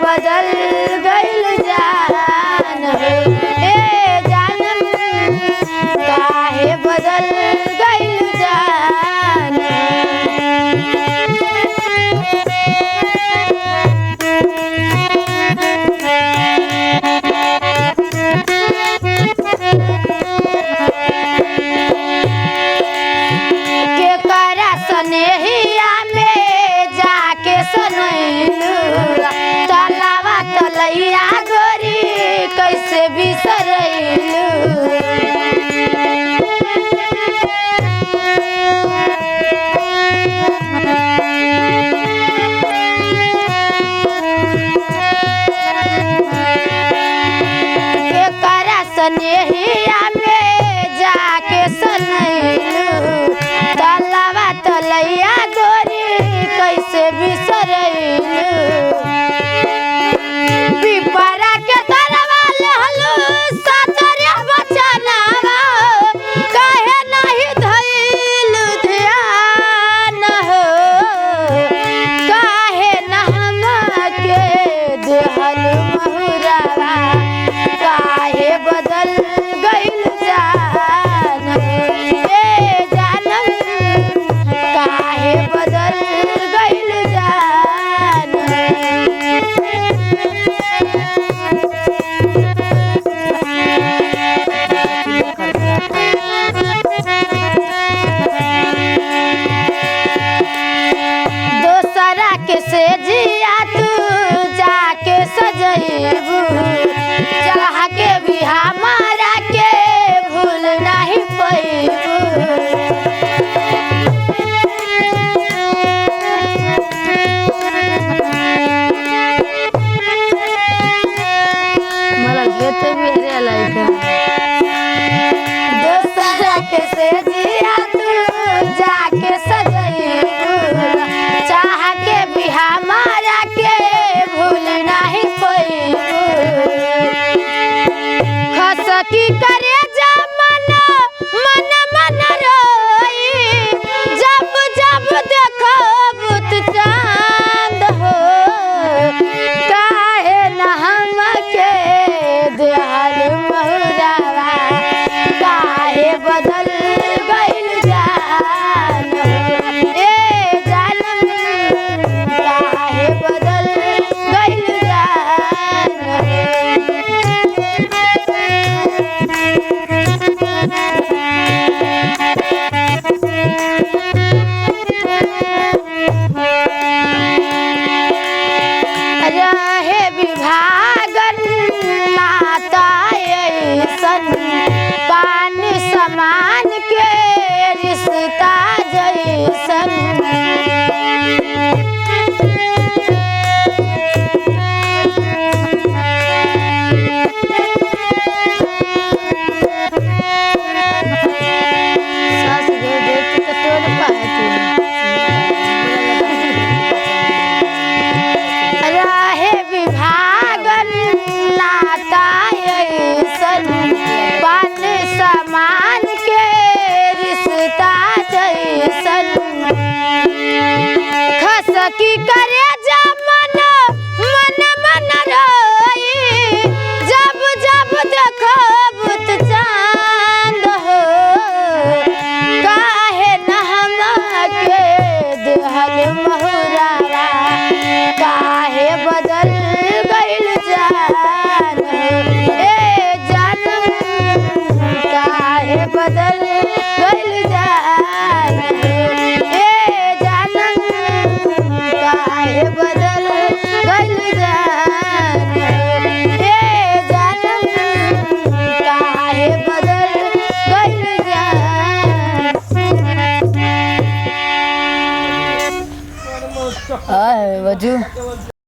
बदल गइल जान ए जानम काहे बदल गइल जान। के करा सनेहिया में जाके सनैलू तलैया गोरी कैसे बिसरैलू। केकरा सनेहिया में जाके सनैलू तलवा तलैया गोरी कैसे बिसरैलू। पिपरा के तरवा लहलू सतरे बचनावा काहे नहीं धइलू ध्यान हो। काहे न हमके देहल महुरावा काहे बदल गइल जान ए जानम काहे बदल गइल जान। दोसरा के से जिया तू जाके सजैबू चाह के भी हमारा के भूल नहीं पैबू। मला घेते भी रे लाइक दोसरा के से जिया तू जाके सजैबू चाह के भी हमारा के भूल नहीं पैबू। खसकी करे जा मन मन मन रोई जब जब देखो बुत चांद हो। काहे न हमके देहल महुरावा काहे बदल गइल जान ए जानम काहे बदल गइल जान। रहे विभागन नाता ऐसन पानी समान के रिश्ता जैसन। सास गे देख के तोड़ पाती रहे विभागन नाता ऐसन पानी समान के रिश्ता जैसन। खसकी करे जा मन मन मन रोई जब जब देखो बुत चांद हो। काहे न हमके देहल महुरावा काहे बदल गइल जान ए जानम काहे बदल गइल